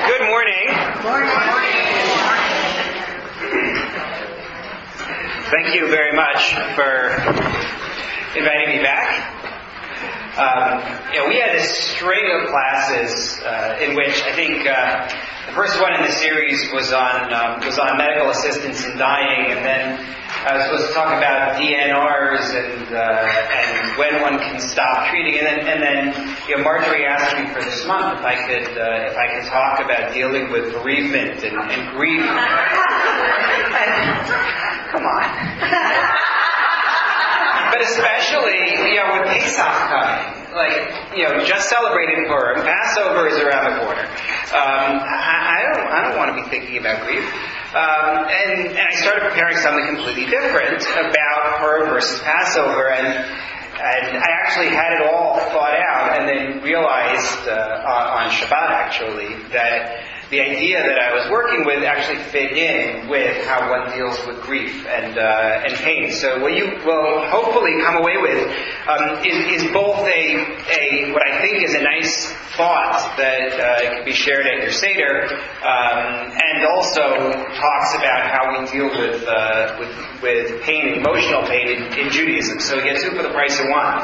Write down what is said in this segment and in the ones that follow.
Good morning. Thank you very much for inviting me back. We had this string of classes in which I think the first one in the series was on medical assistance in dying, and then I was supposed to talk about DNRs and when one can stop treating, and then Marjorie asked me for this month if I could talk about dealing with bereavement and grief. Come on. But especially, with Pesach coming, just celebrated Purim, Passover is around the corner. I don't want to be thinking about grief. And I started preparing something completely different about Purim versus Passover, and I actually had it all thought out, and then realized on Shabbat actually that the idea that I was working with actually fit in with how one deals with grief and pain. So what you will hopefully come away with is both a what I think is a nice thought that can be shared at your Seder, and also talks about how we deal with pain, emotional pain in Judaism. So you get two for the price of one.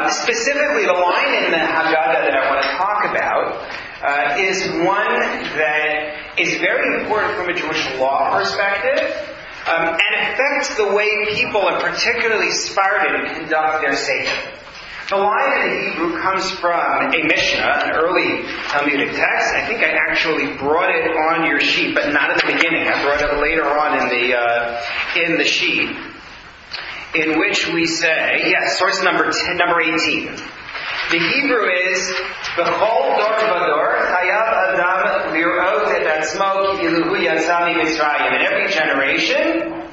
Specifically, the line in the Haggadah that I want to talk about is one that is very important from a Jewish law perspective, and affects the way people, and particularly Sfardim, conduct their Seder. The line in the Hebrew comes from a Mishnah, an early Talmudic text. I think I actually brought it on your sheet, but not at the beginning. I brought it later on in the sheet, in which we say, source number 18. The Hebrew is B'chol dor v'dor chayav adam lirot et atzmo ki'ilu hu yatsa miMitzrayim. In every generation,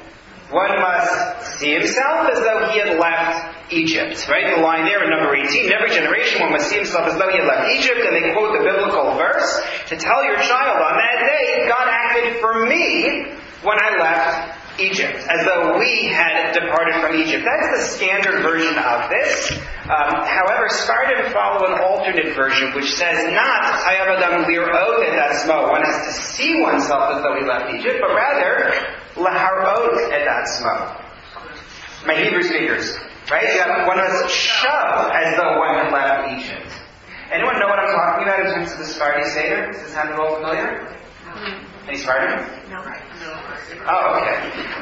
one must see himself as though he had left Egypt. Right? The line there in number 18. In every generation, one must see himself as though he had left Egypt. And they quote the biblical verse, to tell your child, on that day, God acted for me when I left Egypt, as though we had departed from Egypt. That's the standard version of this. However, Sfardim follow an alternate version, which says not Chayav Adam Lirot et Atzmo, one has to see oneself as though he left Egypt, but rather Laharot et Atzmo. My Hebrew speakers, right? One must show as though one had left Egypt. Anyone know what I'm talking about in terms of the Sfardi Seder? Does this sound at all familiar? Any Sfardim? No. Oh, okay.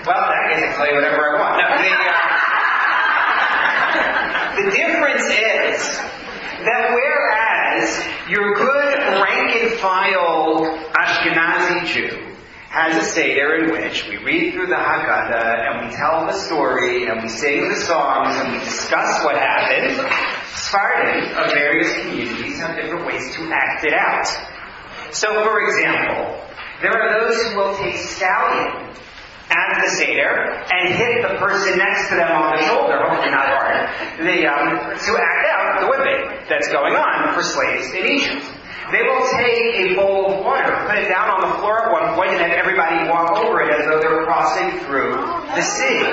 Well, I guess I can tell you whatever I want. No, the difference is that whereas your good rank-and-file Ashkenazi Jew has a Seder in which we read through the Haggadah and we tell the story and we sing the songs and we discuss what happened, Sfardim of various communities have different ways to act it out. So, for example, there are those who will take stallion at the Seder and hit the person next to them on the shoulder, hopefully not hard, to act out the whipping that's going on for slaves in Egypt. They will take a bowl of water, put it down on the floor at one point, and have everybody walk over it as though they're crossing through the sea.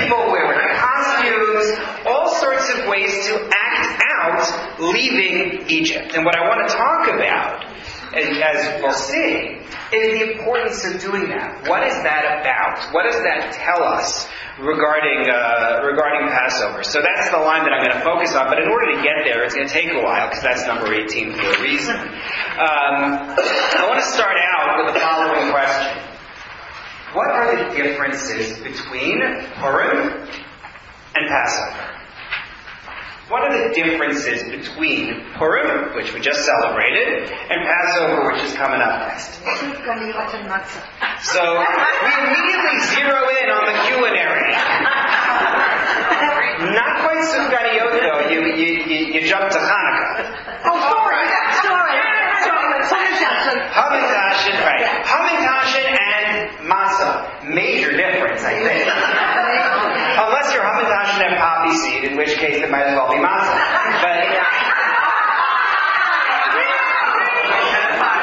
People wear costumes, all sorts of ways to act out leaving Egypt. And what I want to talk about, as we'll see, is the importance of doing that. What is that about? What does that tell us regarding Passover? So that's the line that I'm going to focus on, but in order to get there, it's going to take a while, because that's number 18 for a reason. I want to start out with the following question. What are the differences between Purim and Passover? What are the differences between Purim, which we just celebrated, and Passover, which is coming up next? So we immediately zero in on the culinary. Not quite Sufganiyot, though. You jump to Hanukkah. Oh, sorry. Hamantashen, right. Hamantashen and matzah. Major difference, I think. Unless you're Hamantashen and poppy seed, in which case it might as well be matzah. But,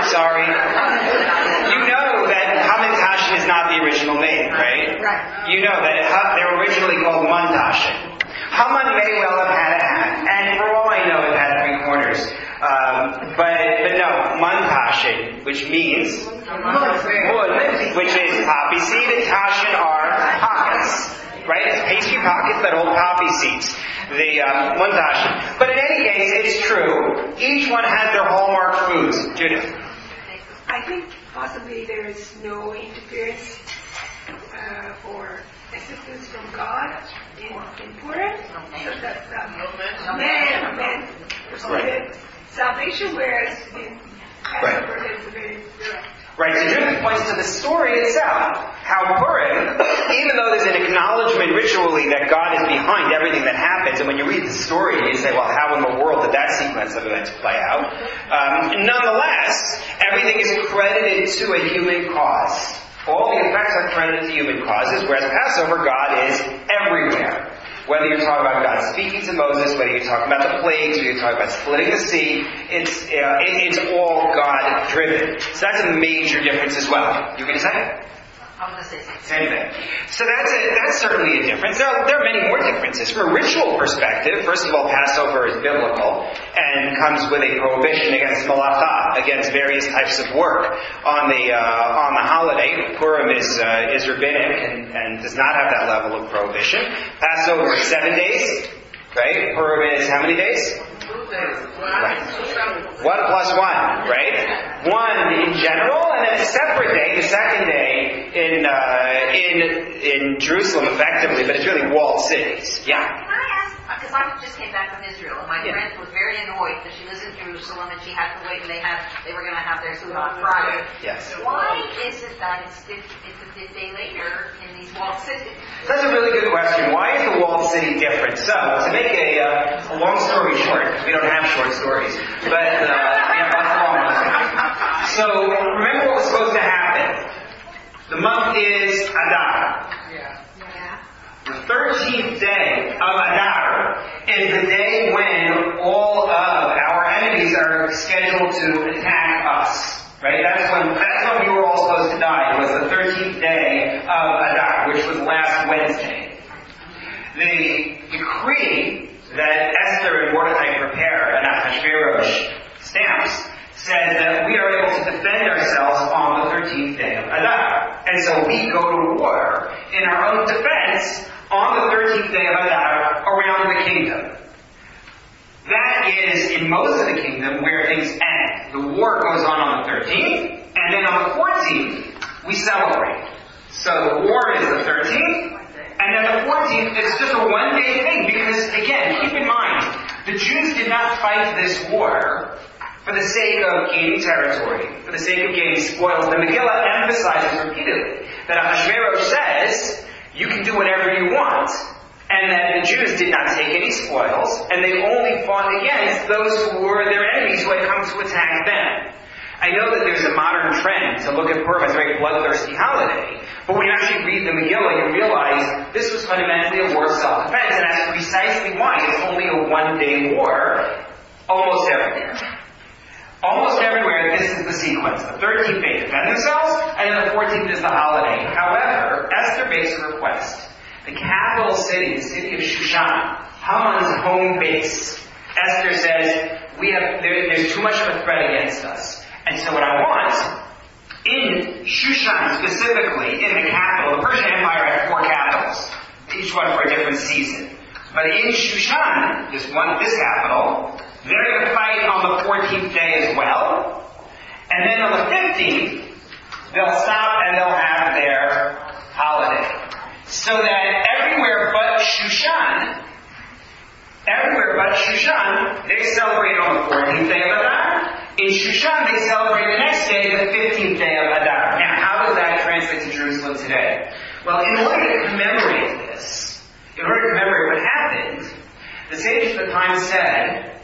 sorry. You know that Hamantashen is not the original name, right? Right. You know that they were originally called Muntashen. Haman may well have had a hat, and for all I know, it had 3 corners. others. But no, man tashin, which means wood, which is poppy seed, and tashin are pockets. Right? It's pastry pockets that hold poppy seeds. The man tashin. But in any case, it's true. Each one has their hallmark foods. Judith? I think possibly there is no interference or assistance from God in Purim. So that man received salvation, whereas in Passover there's a very direct. Right, so Judith points to the story itself, how Purim, even though there's an acknowledgement ritually that God is behind everything that happens, and when you read the story, you say, well, how in the world did that sequence of events play out? Nonetheless, everything is credited to a human cause. All the effects are credited to human causes, whereas Passover, God is everywhere. Whether you're talking about God speaking to Moses, whether you're talking about the plagues, whether you're talking about splitting the sea, it's all God-driven. So that's a major difference as well. You were going to say? I was going to say something. Same thing. So that's certainly a difference. There are many more differences. From a ritual perspective, first of all, Passover is biblical and comes with a prohibition against malacha, against various types of work on the holiday. Purim is rabbinic and does not have that level of prohibition. Passover is 7 days, right? Purim is how many days? 2 days. Right. 1 plus 1, right? 1 in general, and then a separate day, the second day in Jerusalem, effectively, but it's really walled cities. Yeah. Can I ask? Because I just came back from Israel, and my friend was very annoyed that she lives in Jerusalem and she had to wait, and they were going to have their food on Friday. Yes. Why is it that it's a day later in these walled cities? That's a really good question. Why is the walled city different? So, to make a long story short, because we don't have short stories, but that's a long one. So, remember what was supposed to happen. The month is Adar. The 13th day of Adar is the day when all of our enemies are scheduled to attack us. Right? That's when we were all supposed to die. It was the 13th day of Adar, which was last Wednesday. The decree that Esther and Mordechai prepare and Ahasuerus stamps said that we are able to defend ourselves on the 13th day of Adar. And so we go to war in our own defense on the 13th day of Adar around the kingdom. That is, in most of the kingdom, where things end. The war goes on the 13th, and then on the 14th, we celebrate. So the war is the 13th, and then the 14th, it's just a one-day thing, because, again, keep in mind, the Jews did not fight this war for the sake of gaining territory, for the sake of gaining spoils. The Megillah emphasizes repeatedly that Ahasuerus says, you can do whatever you want, and that the Jews did not take any spoils, and they only fought against those who were their enemies who had come to attack them. I know that there's a modern trend to look at Purim as a very bloodthirsty holiday, but when you actually read the Megillah, you realize this was fundamentally a war of self-defense, and that's precisely why it's only a one-day war almost everywhere. Almost everywhere, this is the sequence. The 13th they defend themselves, and then the 14th is the holiday. However, Esther makes a request. The capital city, the city of Shushan, Haman's home base. Esther says, there's too much of a threat against us. And so what I want, in Shushan specifically, in the capital, the Persian Empire had 4 capitals, each one for a different season. But in Shushan, this capital, they're going to fight on the 14th day as well. And then on the 15th, they'll stop and they'll have their holiday. So that everywhere but Shushan, they celebrate on the 14th day of Adar. In Shushan, they celebrate the next day, the 15th day of Adar. Now, how does that translate to Jerusalem today? Well, in order to commemorate this, in order to commemorate what happened, the sages of the time said,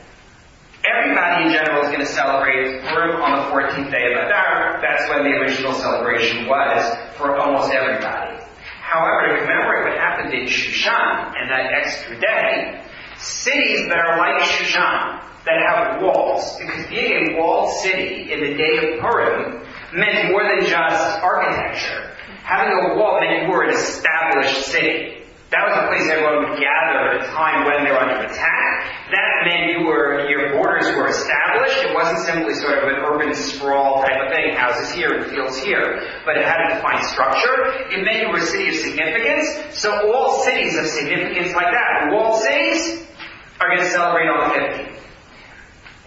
everybody in general is going to celebrate Purim on the 14th day of Adar. That's when the original celebration was for almost everybody. However, to commemorate what happened in Shushan and that extra day, cities that are like Shushan, that have walls, because being a walled city in the day of Purim meant more than just architecture. Having a wall meant you were an established city. That was the place everyone would gather at a time when they were under attack. That meant your borders were established. It wasn't simply sort of an urban sprawl type of thing, houses here and fields here, but it had a defined structure. It meant you were a city of significance, so all cities of significance like that, walled cities, are going to celebrate on the 15th.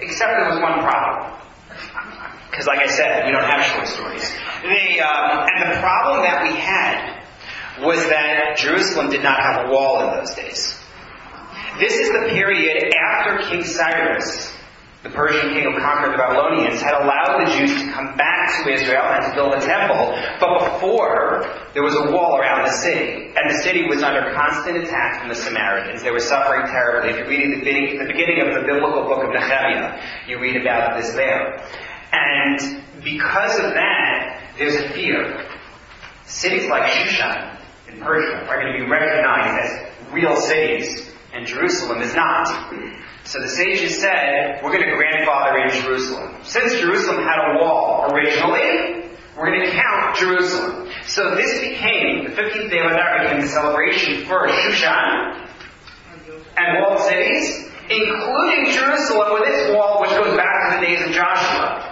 Except there was one problem. Because like I said, we don't have short stories. And the problem that we had was that Jerusalem did not have a wall in those days. This is the period after King Cyrus, the Persian king who conquered the Babylonians, had allowed the Jews to come back to Israel and to build a temple, but before there was a wall around the city, and the city was under constant attack from the Samaritans. They were suffering terribly. If you're reading the beginning of the biblical book of Nehemiah, you read about this there. And because of that, there's a fear. Cities like Shushan in Persia are going to be recognized as real cities, and Jerusalem is not. So the sages said, we're going to grandfather in Jerusalem. Since Jerusalem had a wall originally, we're going to count Jerusalem. So this became, the 15th day of Adar became the celebration for Shushan and walled cities, including Jerusalem with its wall, which goes back to the days of Joshua.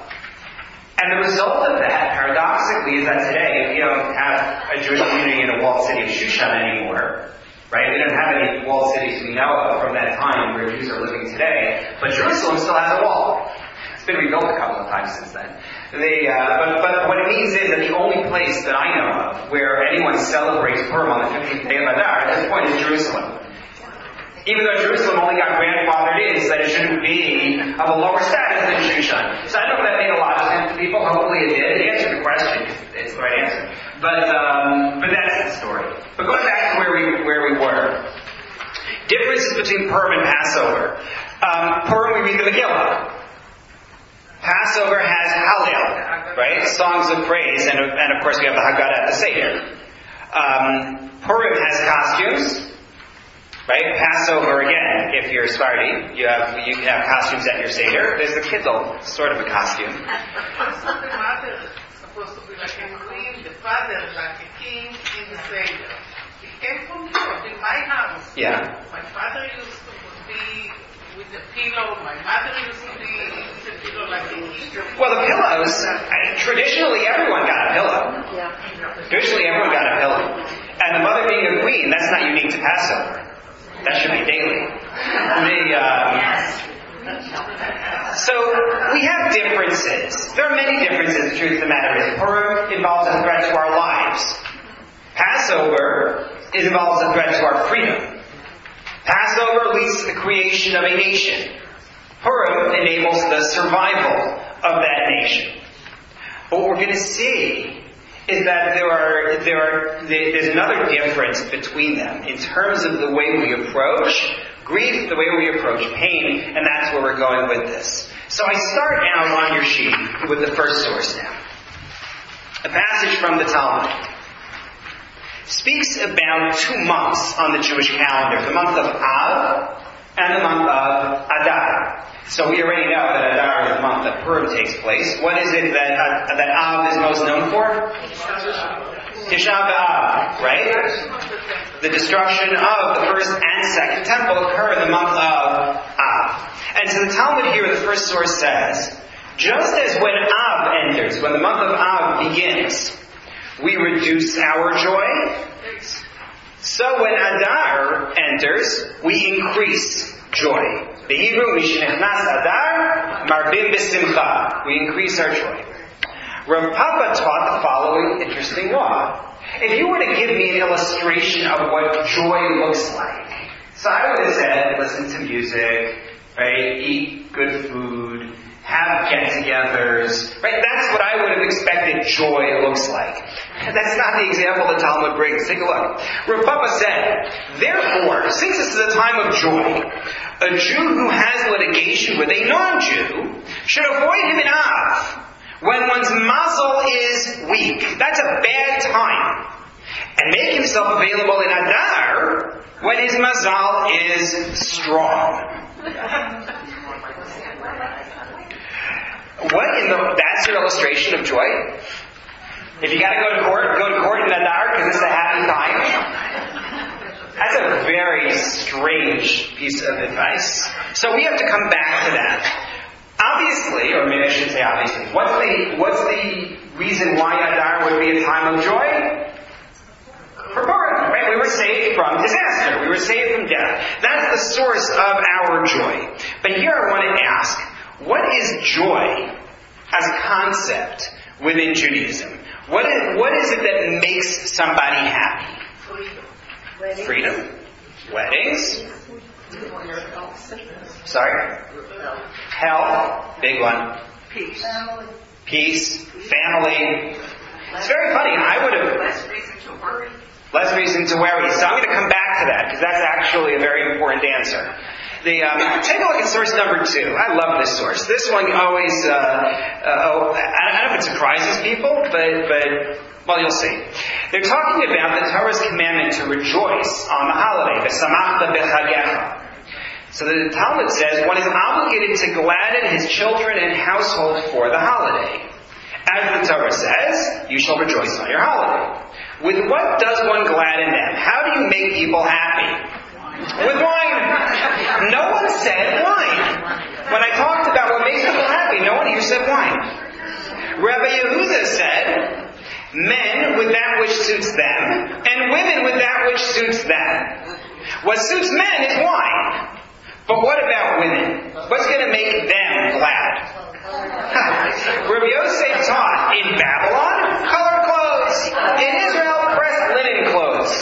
And the result of that, paradoxically, is that today we don't have a Jewish community in a walled city of Shushan anymore. Right? We don't have any walled cities we know of from that time where Jews are living today. But Jerusalem still has a wall. It's been rebuilt a couple of times since then. But what it means is that the only place that I know of where anyone celebrates Purim on the 15th day of Adar at this point is Jerusalem. Even though Jerusalem only got grandfathered in, so that it shouldn't be of a lower status than Shushan. So I don't know if that made a lot of sense to people. Hopefully it did. It answered the question. It's the right answer. But that's the story. But going back to where we were. Differences between Purim and Passover. Purim, we read the Geulah. Passover has Hallel, right? Songs of praise, and of course we have the Haggadah at the Seder. Purim has costumes. Right? Passover, again, if you're Sephardi, you can have costumes at your Seder. There's the Kiddle, sort of a costume. The mother is supposed to be like a queen, the father like a king in the Seder. It came from Europe, in my house. Yeah. My father used to be with the pillow, my mother used to be with the pillow like a king. Well, the pillows, traditionally everyone got a pillow. Yeah. Traditionally everyone got a pillow. And the mother being a queen, that's not unique to Passover. That should be daily. So we have differences. There are many differences, the truth of the matter is. Purim involves a threat to our lives. Passover involves a threat to our freedom. Passover leads to the creation of a nation. Purim enables the survival of that nation. But what we're going to see is that there's another difference between them in terms of the way we approach grief, the way we approach pain, and that's where we're going with this. So I start now on your sheet with the first source now. A passage from the Talmud speaks about 2 months on the Jewish calendar, the month of Av and the month of Adar. So we already know that Adar is the month that Purim takes place. What is it that Av is most known for? Tisha B'Av, right? The destruction of the first and second temple occur in the month of Av. And so the Talmud here, the first source says, just as when Av enters, when the month of Av begins, we reduce our joy, so when Adar enters, we increase joy. The Hebrew, Mishnechnas Adar, Marbim B'Simcha. We increase our joy. Rav Papa taught the following interesting law. If you were to give me an illustration of what joy looks like, so I would have said, listen to music, right? Eat good food, have get-togethers, right? That's what I would have expected joy looks like. That's not the example the Talmud brings. Take a look. Rav Papa said, therefore, since this is a time of joy, a Jew who has litigation with a non-Jew should avoid him in Av, when one's mazel is weak. That's a bad time. And make himself available in Adar, when his mazal is strong. That's your illustration of joy? If you gotta go to court in Adar because it's a happy time? That's a very strange piece of advice. So we have to come back to that. Obviously, or maybe I shouldn't say obviously, what's the reason why Adar would be a time of joy? For Purim, right? We were saved from disaster. We were saved from death. That's the source of our joy. But here I want to ask, what is joy as a concept within Judaism? What is it that makes somebody happy? Freedom. Weddings. Sorry? Health. Big one. Peace. Family. It's very funny. I would have... Less reason to worry. So I'm going to come back to that because that's actually a very important answer. Take a look at source number 2. I love this source. This one always, I don't know if it surprises people, but well, you'll see. They're talking about the Torah's commandment to rejoice on the holiday, the Samachta b'chagecha. So the Talmud says one is obligated to gladden his children and household for the holiday. As the Torah says, you shall rejoice on your holiday. With what does one gladden them? How do you make people happy? With wine. No one said wine. When I talked about what makes people happy, no one here said wine. Rabbi Yehuda said, men with that which suits them, and women with that which suits them. What suits men is wine. But what about women? What's going to make them glad? Rabbi Yosef taught, in Babylon, colored clothes. In Israel, pressed linen clothes.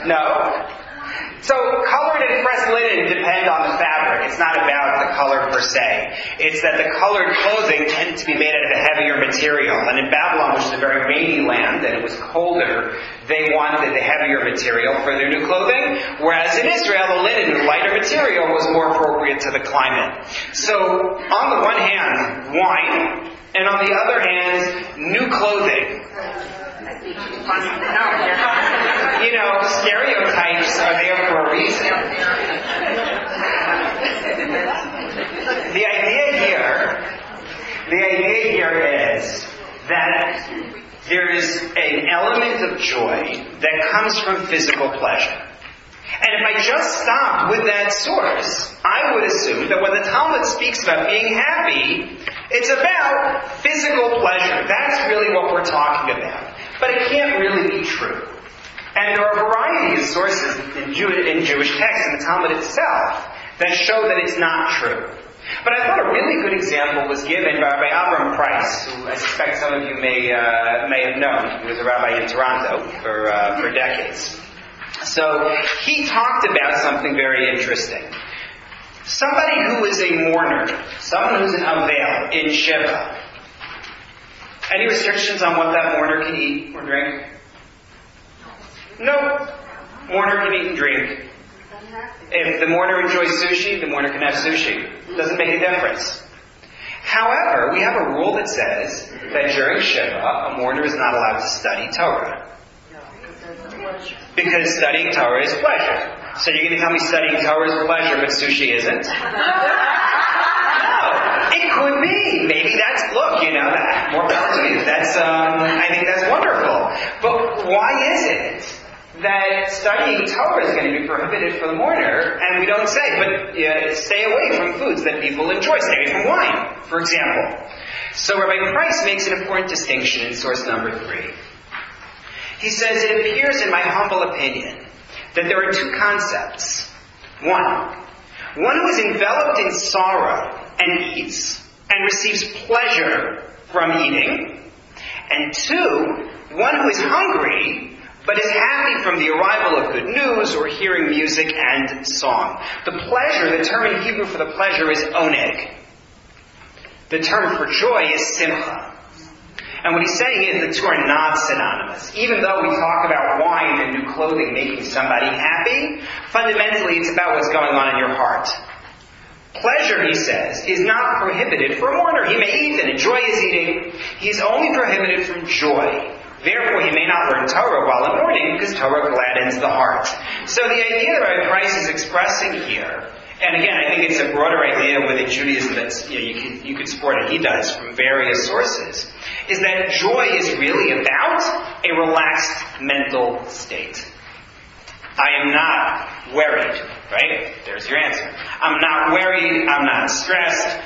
No. So colored and pressed linen depend on the fabric. It's not about the color per se. It's that the colored clothing tended to be made out of a heavier material. And in Babylon, which is a very rainy land, and it was colder, they wanted the heavier material for their new clothing. Whereas in Israel, the linen, the lighter material, was more appropriate to the climate. So on the one hand, wine, and on the other hand, new clothing. You know, stereotypes are there for a reason. The idea here is that there is an element of joy that comes from physical pleasure. And if I just stopped with that source, I would assume that when the Talmud speaks about being happy, it's about physical pleasure. That's really what we're talking about. But it can't really be true. And there are a variety of sources in Jewish texts and the Talmud itself that show that it's not true. But I thought a really good example was given by Rabbi Avram Price, who I suspect some of you may have known. He was a rabbi in Toronto for decades. So he talked about something very interesting. Somebody who is a mourner, someone who's an Avail in Shiva. Any restrictions on what that mourner can eat or drink? No. Mourner can eat and drink. If the mourner enjoys sushi, the mourner can have sushi. It doesn't make a difference. However, we have a rule that says that during Shiva, a mourner is not allowed to study Torah. Because studying Torah is pleasure. So you're going to tell me studying Torah is pleasure, but sushi isn't? It could be. Maybe that's, look, that more power to you. I think that's wonderful. But why is it that studying Torah is going to be prohibited for the mourner, and we don't say, but stay away from foods that people enjoy. Stay away from wine, for example. So Rabbi Price makes an important distinction in source number 3. He says, it appears in my humble opinion that there are two concepts. One who is enveloped in sorrow and eats and receives pleasure from eating. And 2, one who is hungry but is happy from the arrival of good news or hearing music and song. The term in Hebrew for the pleasure is oneg. The term for joy is simcha. And what he's saying is the two are not synonymous. Even though we talk about wine and new clothing making somebody happy, fundamentally it's about what's going on in your heart. Pleasure, he says, is not prohibited for a mourner. He may eat and enjoy his eating. He is only prohibited from joy. Therefore, he may not learn Torah while in mourning, because Torah gladdens the heart. So the idea that Rabbi Price is expressing here And again, I think it's a broader idea within Judaism that you could support, and he does from various sources, is that joy is really about a relaxed mental state. I am not worried, right? There's your answer. I'm not worried. I'm not stressed.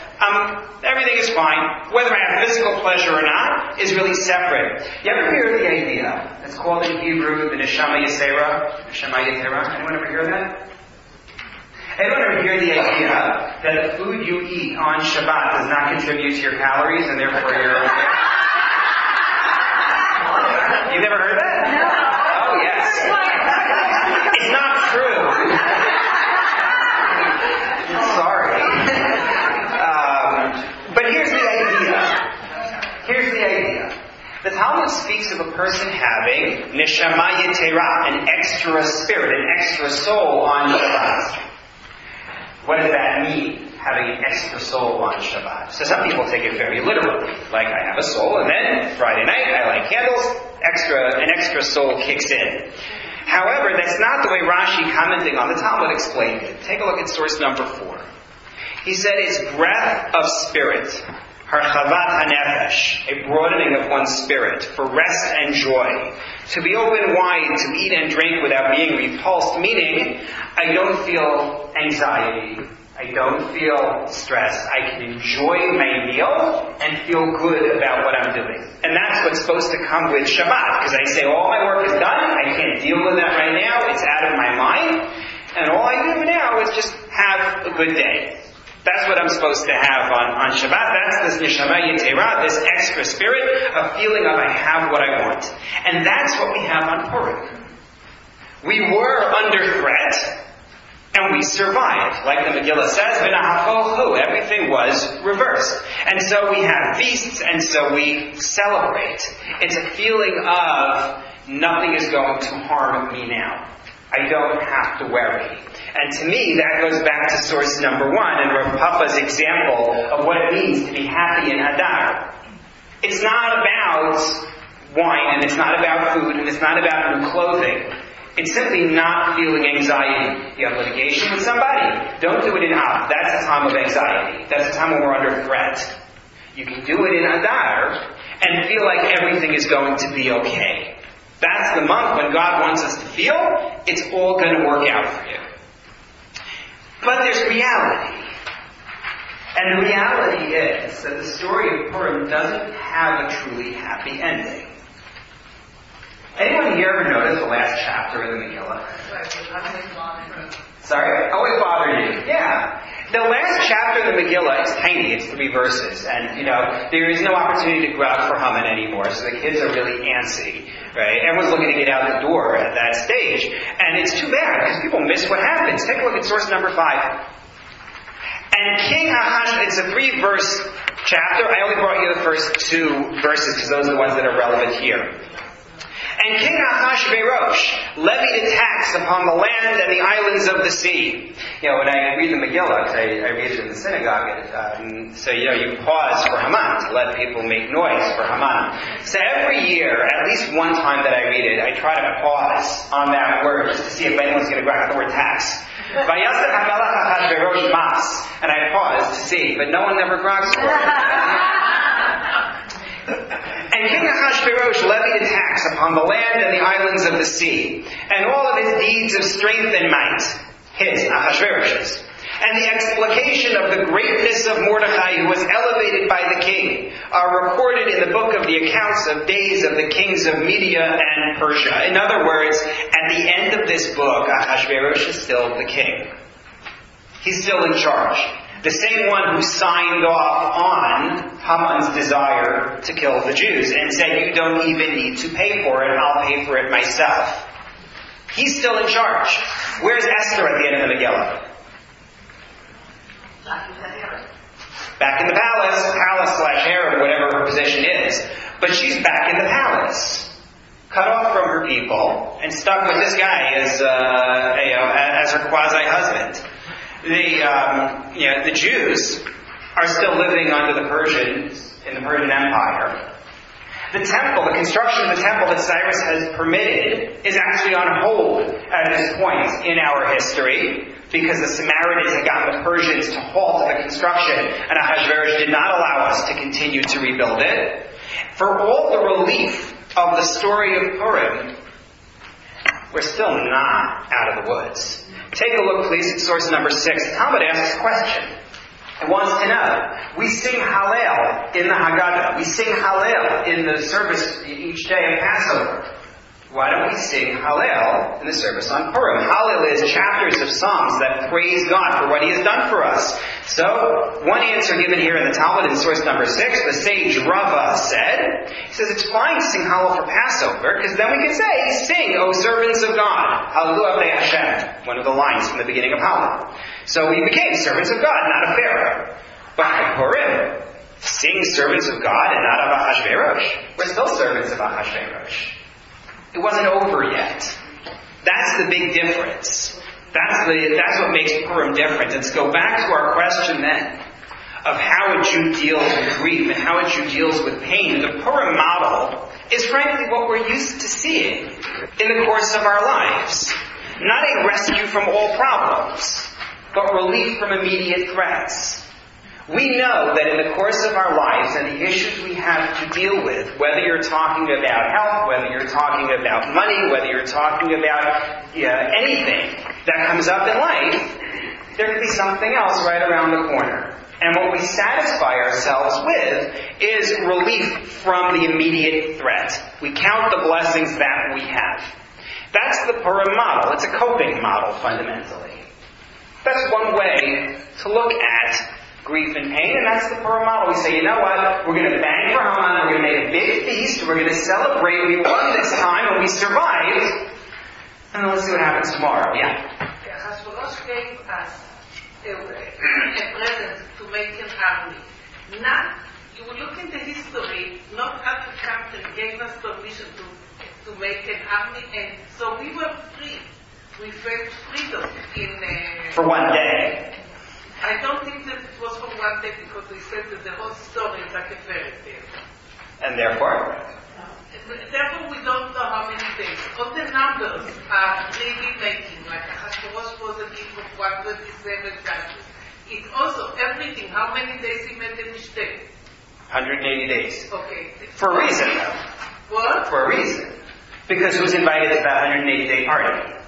Everything is fine. Whether I have physical pleasure or not is really separate. You ever hear the idea? It's called in Hebrew the Neshama Yisera. Neshama Yisera. Anyone ever hear that? Anyone ever hear the idea that the food you eat on Shabbat does not contribute to your calories and therefore you're okay? You've never heard that? No. Oh, yes. It's not true. Sorry. But here's the idea. The Talmud speaks of a person having neshama yetera, an extra spirit, an extra soul on Shabbat. What does that mean, having an extra soul on Shabbat? So some people take it very literally, like I have a soul, and then Friday night I light candles, an extra soul kicks in. However, that's not the way Rashi, commenting on the Talmud, explained it. Take a look at source number 4. He said it's breath of spirit, harchavat hanefesh, a broadening of one's spirit for rest and joy, to be open wide, to eat and drink without being repulsed, meaning I don't feel anxiety, I don't feel stress, I can enjoy my meal and feel good about what I'm doing. And that's what's supposed to come with Shabbat, because I say all my work is done, I can't deal with that right now, it's out of my mind, and all I do now is just have a good day. That's what I'm supposed to have on Shabbat. That's this neshama yetera, this extra spirit, a feeling of I have what I want. And that's what we have on Purim. We were under threat, and we survived. Like the Megillah says, v'nahafochu, everything was reversed. And so we have feasts, and so we celebrate. It's a feeling of nothing is going to harm me now. I don't have to worry. And to me, that goes back to source number 1 and Rav Papa's example of what it means to be happy in Hadar. It's not about wine, and it's not about food, and it's not about new clothing. It's simply not feeling anxiety. You have litigation with somebody, don't do it in Av. That's a time of anxiety. That's a time when we're under threat. You can do it in Hadar and feel like everything is going to be okay. That's the month when God wants us to feel it's all going to work out for you. But there's reality. And the reality is that the story of Purim doesn't have a truly happy ending. Anyone here ever notice the last chapter of the Megillah? Sorry? Always bothered you. Yeah. The last chapter of the Megillah is tiny. It's 3 verses. And, there is no opportunity to go out for Haman anymore. So the kids are really antsy. Right? Everyone's looking to get out the door at that stage. And it's too bad because people miss what happens. Take a look at source number 5. And King Ahash, it's a 3-verse chapter. I only brought you the first 2 verses because those are the ones that are relevant here. And King Ahasuerus levied a tax upon the land and the islands of the sea. When I read the Megillah, because I read it in the synagogue, you pause for Haman, to let people make noise for Haman. So every year, at least one time that I read it, I try to pause on that word just to see if anyone's going to grab the word tax. Vayaseh HaMelech Ahasuerus mas, and I pause to see, but no one ever grabs the word. And King Ahasuerus levied a tax upon the land and the islands of the sea, and all of his deeds of strength and might, his, Ahasuerus's, and the explication of the greatness of Mordechai, who was elevated by the king, are recorded in the book of the accounts of days of the kings of Media and Persia. In other words, at the end of this book, Ahasuerus is still the king. He's still in charge. The same one who signed off on Haman's desire to kill the Jews and said, you don't even need to pay for it, I'll pay for it myself. He's still in charge. Where's Esther at the end of the Megillah? Back in the palace/harem, whatever her position is. But she's back in the palace, cut off from her people, and stuck with this guy as her quasi-husband. The Jews are still living under the Persians in the Persian Empire. The temple, the construction of the temple that Cyrus has permitted, is actually on hold at this point in our history because the Samaritans had gotten the Persians to halt the construction, and Ahasuerus did not allow us to continue to rebuild it. For all the relief of the story of Purim, we're still not out of the woods. Take a look, please, at source number 6. Talmud asks a question. It wants to know. We sing Hallel in the Haggadah. We sing Hallel in the service each day of Passover. Why don't we sing Hallel in the service on Purim? Hallel is chapters of Psalms that praise God for what He has done for us. So, one answer given here in the Talmud in source number 6, the sage Rava said, he says it's fine to sing Hallel for Passover, because then we can say, sing, O servants of God, Hallelu Avdei Hashem, one of the lines from the beginning of Hallel. So we became servants of God, not of Pharaoh. But at Purim, sing servants of God and not of Ahasuerus. We're still servants of Ahasuerus. It wasn't over yet. That's the big difference. That's what makes Purim different. Let's go back to our question then of how a Jew deals with grief and how a Jew deals with pain. The Purim model is frankly what we're used to seeing in the course of our lives. Not a rescue from all problems, but relief from immediate threats. We know that in the course of our lives and the issues we have to deal with, whether you're talking about health, whether you're talking about money, whether you're talking about anything that comes up in life, there could be something else right around the corner. And what we satisfy ourselves with is relief from the immediate threat. We count the blessings that we have. That's the Purim model. It's a coping model, fundamentally. That's one way to look at grief and pain, and that's the Purim model. We say, you know what? We're going to bang for Haman, we're going to make a big feast, we're going to celebrate, we won this time, and we survived, and then let's see what happens tomorrow. Yeah? Ahasuerus gave us a present to make an army. Now, you look in the history, not every country gave us permission to make an army, and so we were free. We felt freedom for one day. I don't think that it was for one day because we said that the whole story is like a fairy tale. And therefore? Therefore, we don't know how many days. All the numbers are really making, like Ahasuerus was a king of 127 countries. It's also everything, how many days he made a mistake. 180 days. Okay. For a reason, though. What? For a reason. Because who's invited to that 180-day party?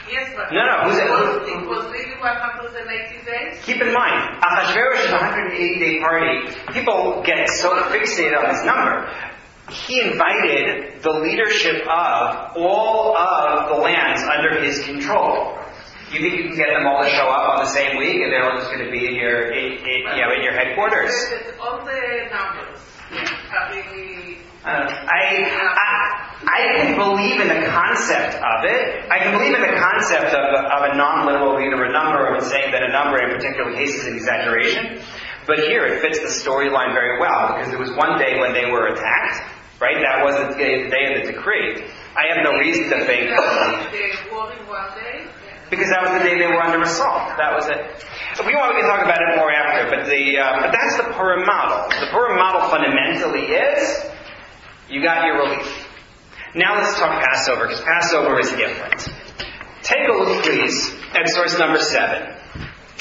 Yes, but no. It was really 180 days? Keep in mind, Ahasuerus' 180-day party, people get so fixated on this number. He invited the leadership of all of the lands under his control. You think you can get them all to show up on the same week and they're all just going to be in your headquarters? All the numbers are really... I can believe in the concept of it. I can believe in the concept of a non-literal read of a number and saying that a number in particular case is an exaggeration. But here it fits the storyline very well because there was one day when they were attacked, right? That was the day of the decree. I have no reason to think... Because that was the day they were under assault. That was it. We can talk about it more after, but that's the Purim model. The Purim model fundamentally is... You got your relief. Now let's talk Passover, because Passover is different. Take a look, please, at source number 7.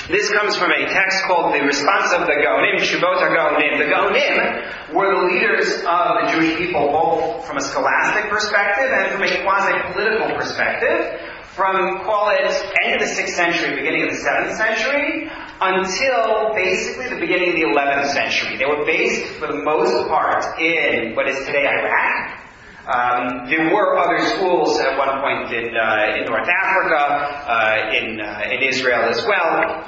This comes from a text called The Response of the Gaonim, Shuvot HaGaonim. The Gaonim were the leaders of the Jewish people, both from a scholastic perspective and from a quasi-political perspective, from, call it, end of the 6th century, beginning of the 7th century, until basically the beginning of the 11th century. They were based, for the most part, in what is today Iraq. There were other schools at one point in North Africa, in Israel as well.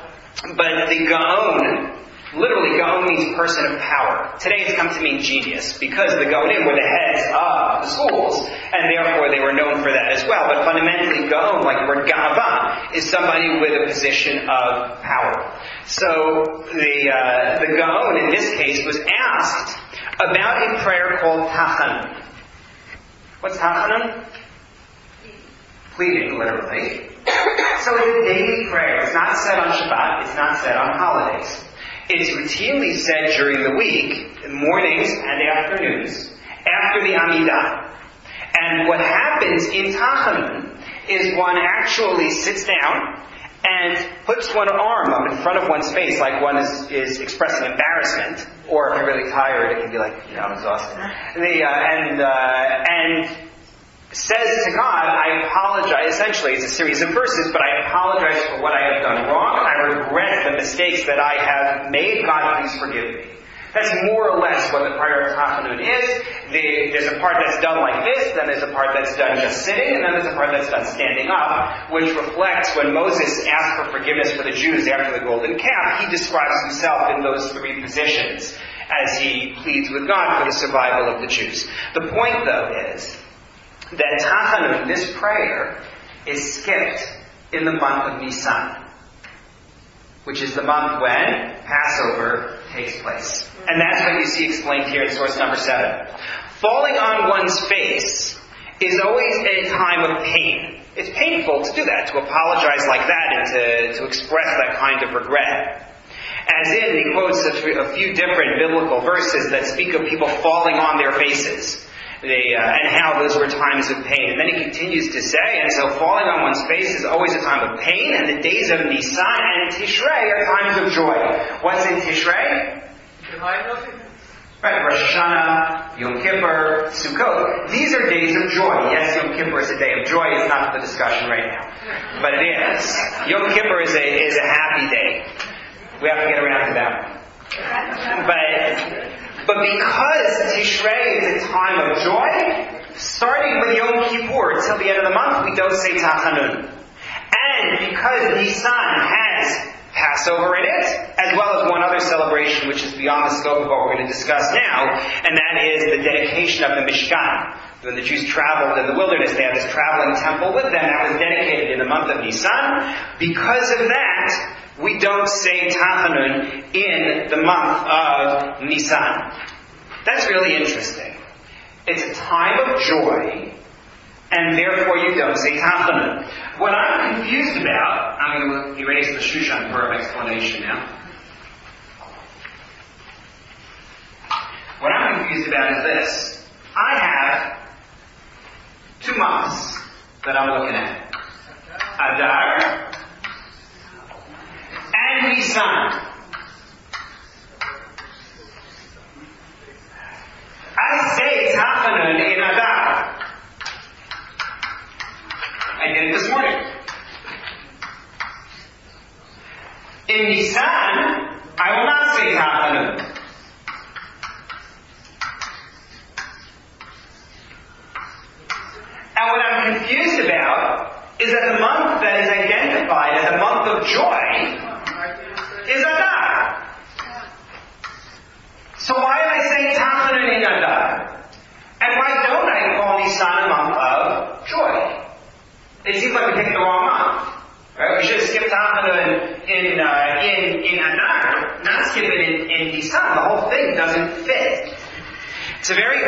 But the Gaon, literally Gaon means person of power. Today it's come to mean genius, because the Gaonim were the heads of the schools, and therefore they were known for that as well. But fundamentally, Gaon, like the word Ga'ava, is somebody with a position of power. So the Gaon in this case was asked about a prayer called Tachanun. What's Tachanun? Pleading, literally. So it's a daily prayer. It's not said on Shabbat. It's not said on holidays. It's routinely said during the week, mornings and afternoons, after the Amidah. And what happens in Tachanun is one actually sits down and puts one arm up in front of one's face like one is expressing embarrassment, or if you're really tired, it can be like, I'm exhausted. And says to God, I apologize. Essentially, it's a series of verses, but I apologize for what I have done wrong. I regret the mistakes that I have made. God, please forgive me. That's more or less what the prayer of Tachanun is. There's a part that's done like this, then there's a part that's done just sitting, and then there's a part that's done standing up, which reflects when Moses asked for forgiveness for the Jews after the golden calf, he describes himself in those three positions as he pleads with God for the survival of the Jews. The point, though, is that Tachanun, this prayer, is skipped in the month of Nisan, which is the month when Passover takes place. And that's what you see explained here in source number 7. Falling on one's face is always a time of pain. It's painful to do that, to apologize like that and to express that kind of regret. As in, he quotes a few different biblical verses that speak of people falling on their faces. And how those were times of pain. And then he continues to say, and so falling on one's face is always a time of pain, and the days of Nisan and Tishrei are times of joy. What's in Tishrei? Right, Rosh Hashanah, Yom Kippur, Sukkot. These are days of joy. Yes, Yom Kippur is a day of joy. It's not the discussion right now. But it is. Yom Kippur is a happy day. We have to get around to that one. But because Tishrei is a time of joy, starting with Yom Kippur till the end of the month, we don't say Tachanun. And because Nisan has Passover in it, as well as one other celebration which is beyond the scope of what we're going to discuss now, and that is the dedication of the Mishkan. When the Jews traveled in the wilderness, they had this traveling temple with them that was dedicated in the month of Nisan. Because of that, we don't say Tachanun in the month of Nisan. That's really interesting. It's a time of joy, and therefore you don't say Tachanun. What I'm confused about, I'm going to erase the Shushan Purim explanation now. What I'm confused about is this. I have 2 months that I'm looking at. Adar and Nisan. I say Tachanun in Adar. I did it this morning. In Nisan, I will not say Tachanun. And what I'm confused about is that the month that is identified as a month of joy is Adar. So why am I saying Tachanun in Adar? And why don't I call Nisan a month of joy? It seems like we picked the wrong month. Right? We should have skipped Tachanun in Adar, not skip it in Nisan. The whole thing doesn't fit. It's a very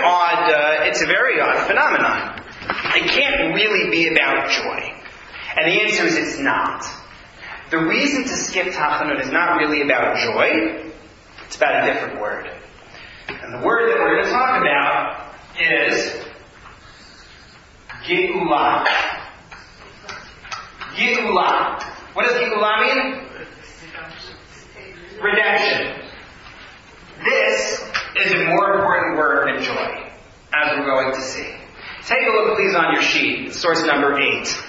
odd phenomenon. It can't really be about joy. And the answer is it's not. The reason to skip Tachanun is not really about joy. It's about a different word. And the word that we're going to talk about is Geulah. Geulah. What does Geulah mean? Redemption. This is a more important word than joy, as we're going to see. Take a look, please, on your sheet, source number 8.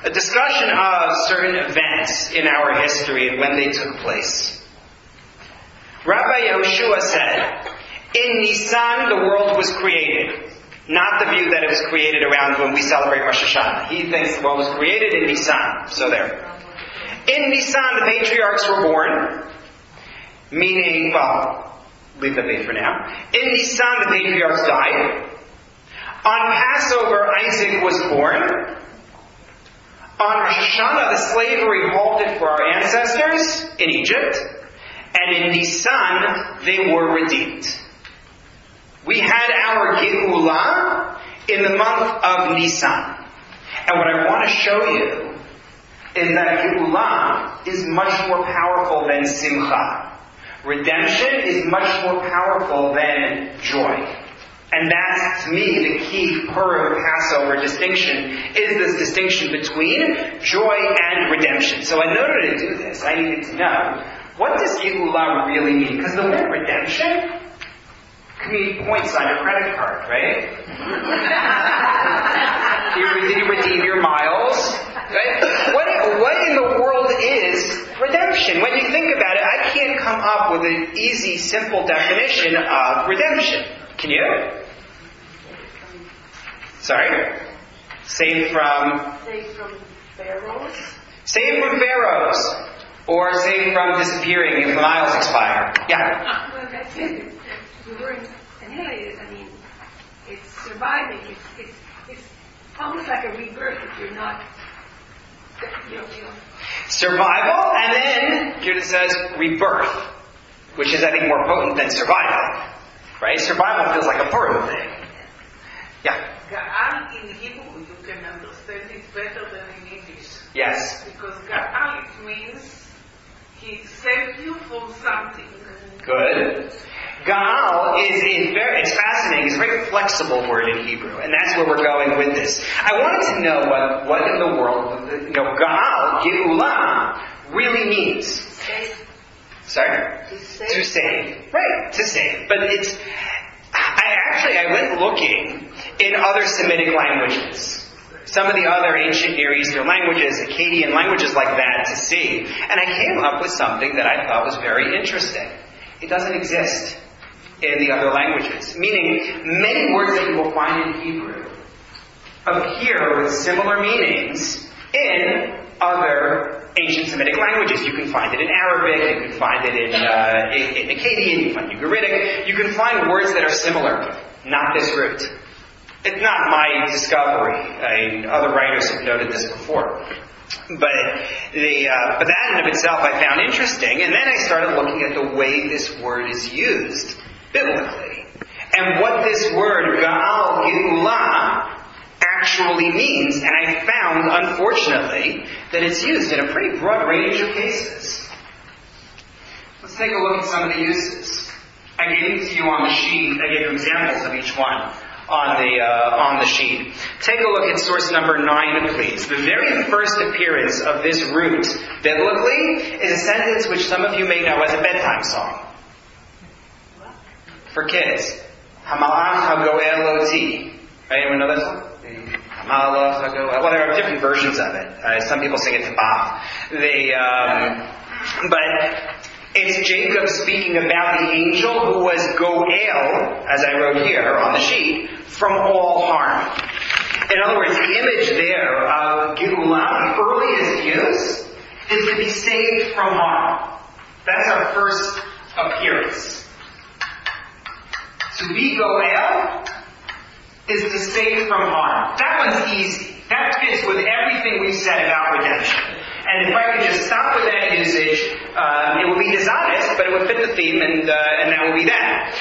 A discussion of certain events in our history and when they took place. Rabbi Yehoshua said, in Nisan the world was created. Not the view that it was created around when we celebrate Rosh Hashanah. He thinks the world was created in Nisan. So there. In Nisan the patriarchs were born. Meaning, leave that be for now. In Nisan the patriarchs died. On Passover Isaac was born. On Rosh Hashanah the slavery halted for our ancestors in Egypt. And in Nisan they were redeemed. We had our Geulah in the month of Nisan. And what I want to show you is that Geulah is much more powerful than Simchah. Redemption is much more powerful than joy. And that's, to me, the key Purim Passover distinction, is this distinction between joy and redemption. So in order to do this, I needed to know, what does Geulah really mean? Because the word redemption can mean points on your credit card, right? you redeem your miles, right? What in the world is redemption? When you think about it, I can't come up with an easy, simple definition of redemption. Can you? Sorry? Saved from? Saved from pharaohs. Saved from pharaohs. Or saved from disappearing if the miles expire. Yeah? Well, that's it. The word annihilated, it's surviving. It's almost like a rebirth if you're not, Survival, and then Judah says rebirth, which is, I think, more potent than survival. Right? Survival feels like a Purim thing. Yeah? Ga'al in Hebrew, you can understand it better than in English. Yes. Because Ga'al, it means he saved you from something. Good. Ga'al it's fascinating. It's a very flexible word in Hebrew, and that's where we're going with this. I wanted to know what in the world, Ga'al, Geulah, really means. Save. Sorry? To save. Right, to save. But I went looking in other Semitic languages. Some of the other ancient Near Eastern languages, Akkadian languages like that, to see. And I came up with something that I thought was very interesting. It doesn't exist in the other languages. Meaning, many words that you will find in Hebrew appear with similar meanings in other ancient Semitic languages. You can find it in Arabic, you can find it in Akkadian, you can find it in Ugaritic. You can find words that are similar, not this root. It's not my discovery. Other writers have noted this before. But that in and of itself I found interesting. And then I started looking at the way this word is used biblically. And what this word, Ga'al, Geulah, actually means. And I found, unfortunately, that it's used in a pretty broad range of cases. Let's take a look at some of the uses. I gave it to you on the sheet. I gave you examples of each one on the sheet. Take a look at source number 9, please. The very first appearance of this root biblically is a sentence which some of you may know as a bedtime song. For kids. Hamalach HaGoel Oti. Right? Anyone know that song? Hamalach HaGoel. Well, there are different versions of it. Some people sing it to Bach. But it's Jacob speaking about the angel who was Goel, as I wrote here on the sheet, from all harm. In other words, the image there of Geulah, the earliest use, is to be saved from harm. That's our first appearance. To be Goel is to save from harm. That one's easy. That fits with everything we've said about redemption. And if I could just stop with that usage, it would be dishonest, but it would fit the theme, and that would be that.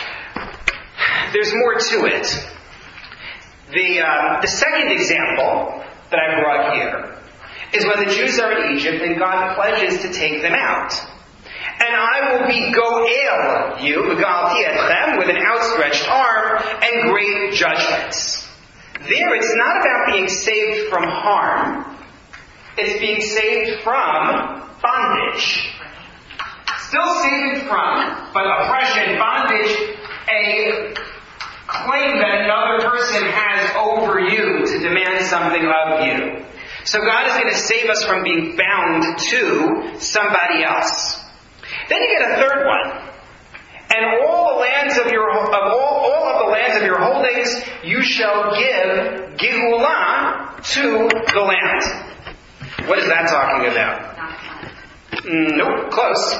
There's more to it. The second example that I brought here is when the Jews are in Egypt and God pledges to take them out. And I will be Goel you, Begalti etchem, with an outstretched arm and great judgments. There, it's not about being saved from harm. It's being saved from bondage. Still saved from, but oppression, bondage, a claim that another person has over you to demand something of you. So God is going to save us from being bound to somebody else. Then you get a third one. And all the lands of your all of the lands of your holdings you shall give Geulah to the land. What is that talking about? Nope, close.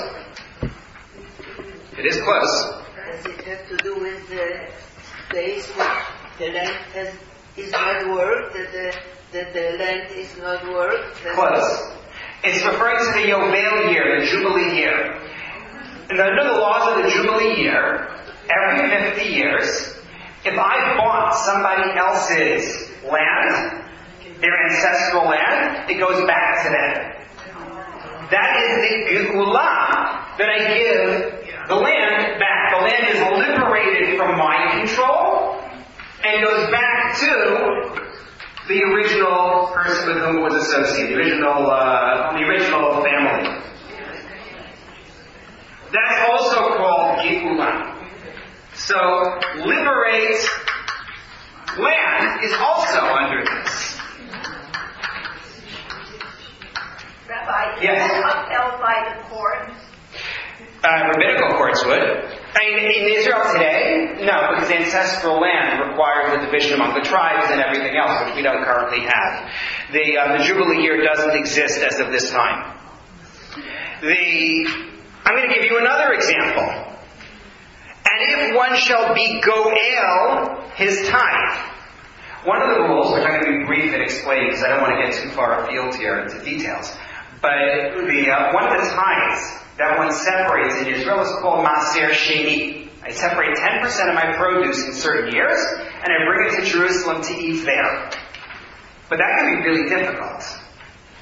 It is close. Does it have to do with the place where the land is not worked, that the land is not worked? Close. It's referring to the Yovel year, the Jubilee year. And under the laws of the Jubilee year, every 50 years, if I bought somebody else's land, their ancestral land, it goes back to them. That is the Geulah that I give the land back. The land is liberated from my control, and goes back to the original person with whom it was associated, the original family. That's also called Geulah. So, liberate land is also under this. Rabbi, yes. is that upheld by the court? Rabbinical courts would. I mean, in Israel today, no, because ancestral land requires the division among the tribes and everything else, which we don't currently have. The Jubilee year doesn't exist as of this time. I'm going to give you another example. And if one shall be Goel his tithe. One of the rules, which I'm going to be brief and explain because I don't want to get too far afield here into details, but one of the tithes that one separates in Israel is called Maser Sheni. I separate 10% of my produce in certain years, and I bring it to Jerusalem to eat there. But that can be really difficult.